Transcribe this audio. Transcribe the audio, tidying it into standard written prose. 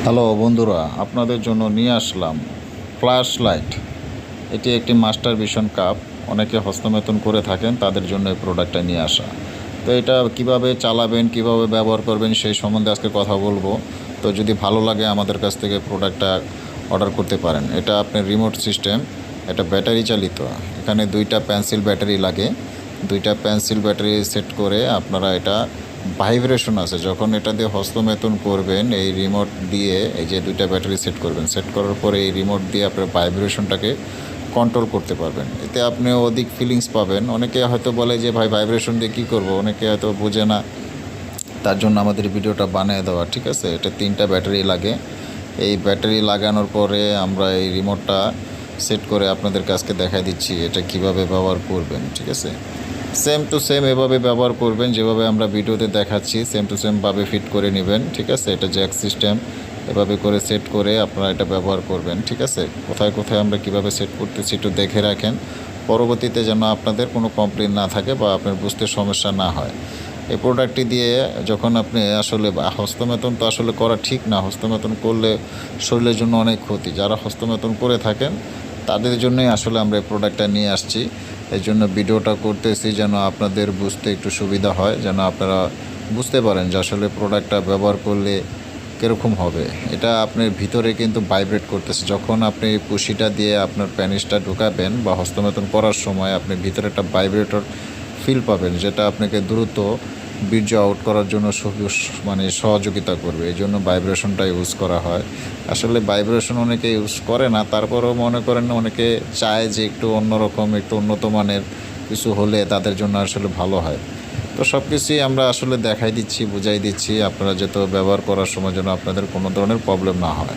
Hello বন্ধুরা, আপনাদের জন্য নিয়ে আসলাম ফ্ল্যাশ লাইট। এটি একটি মাস্টার ভিশন কাপ। অনেকে হস্তমেতন করে থাকেন, তাদের জন্য এই প্রোডাক্টটা নিয়ে আসা। তো এটা কিভাবে চালাবেন, কিভাবে ব্যবহার করবেন সেই সম্বন্ধে আজকে কথা বলবো। তো যদি ভালো লাগে আমাদের কাছ থেকে প্রোডাক্টটা অর্ডার করতে পারেন। এটা আপনার রিমোট সিস্টেম, এটা ব্যাটারি চালিত। এখানে দুইটা পেন্সিল ব্যাটারি লাগে। দুইটা পেন্সিল ব্যাটারি সেট করে আপনারা এটা ভাইব্রেশন আছে, যখন এটা দিয়ে হস্তমেতন করবেন এই রিমোট দিয়ে, এই যে দুইটা ব্যাটারি সেট করবেন, সেট করার পরে এই রিমোট দিয়ে আপনার ভাইব্রেশনটাকে কন্ট্রোল করতে পারবেন। এতে আপনি অধিক ফিলিংস পাবেন। অনেকে হয়তো বলে যে ভাই ভাইব্রেশন দিয়ে কী করবো, অনেকে হয়তো বোঝে না, তার জন্য আমাদের ভিডিওটা বানিয়ে দেওয়া। ঠিক আছে, এটা 3টা ব্যাটারি লাগে। এই ব্যাটারি লাগানোর পরে আমরা এই রিমোটটা সেট করে আপনাদের কাছকে দেখাই দিচ্ছি এটা কিভাবে ব্যবহার করবেন। ঠিক আছে, সেম টু সেম এভাবে ব্যবহার করবেন, যেভাবে আমরা ভিডিওতে দেখাচ্ছি সেম টু সেমভাবে ফিট করে নেবেন। ঠিক আছে, এটা জ্যাক সিস্টেম, এভাবে করে সেট করে আপনারা এটা ব্যবহার করবেন। ঠিক আছে, কোথায় কোথায় আমরা কিভাবে সেট করতেছি একটু দেখে রাখেন, পরবর্তীতে যেন আপনাদের কোনো কমপ্লেন না থাকে বা আপনার বুঝতে সমস্যা না হয়। এই প্রোডাক্টটি দিয়ে যখন আপনি আসলে হস্তমেতন তো আসলে করা ঠিক না, হস্তমেতন করলে শরীরের জন্য অনেক ক্ষতি। যারা হস্তমেতন করে থাকেন তাদের জন্যই আসলে আমরা এই প্রোডাক্টটা নিয়ে আসছি। এই জন্য ভিডিওটা করতেছি যেন আপনাদের বুঝতে একটু সুবিধা হয়, যেন আপনারা বুঝতে পারেন যে আসলে প্রোডাক্টটা ব্যবহার করলে কীরকম হবে। এটা আপনার ভিতরে কিন্তু ভাইব্রেট করতেছে। যখন আপনি পুশিটা দিয়ে আপনার প্যানিসটা ঢুকাবেন বা হস্তমেতন করার সময় আপনি ভিতরে একটা ভাইব্রেটর ফিল পাবেন, যেটা আপনাকে দ্রুত বীর্য আউট করার জন্য সহযোগিতা করবে। এই জন্য ভাইব্রেশনটা ইউজ করা হয়। আসলে ভাইব্রেশন অনেকে ইউজ করে না, তারপরেও মনে করেন অনেকে চায় যে একটু অন্যরকম, একটু উন্নত মানের কিছু হলে তাদের জন্য আসলে ভালো হয়। তো সব কিছুই আমরা আসলে দেখাই দিচ্ছি, বুঝাই দিচ্ছি, আপনারা যাতে ব্যবহার করার সময় যেন আপনাদের কোনো ধরনের প্রবলেম না হয়।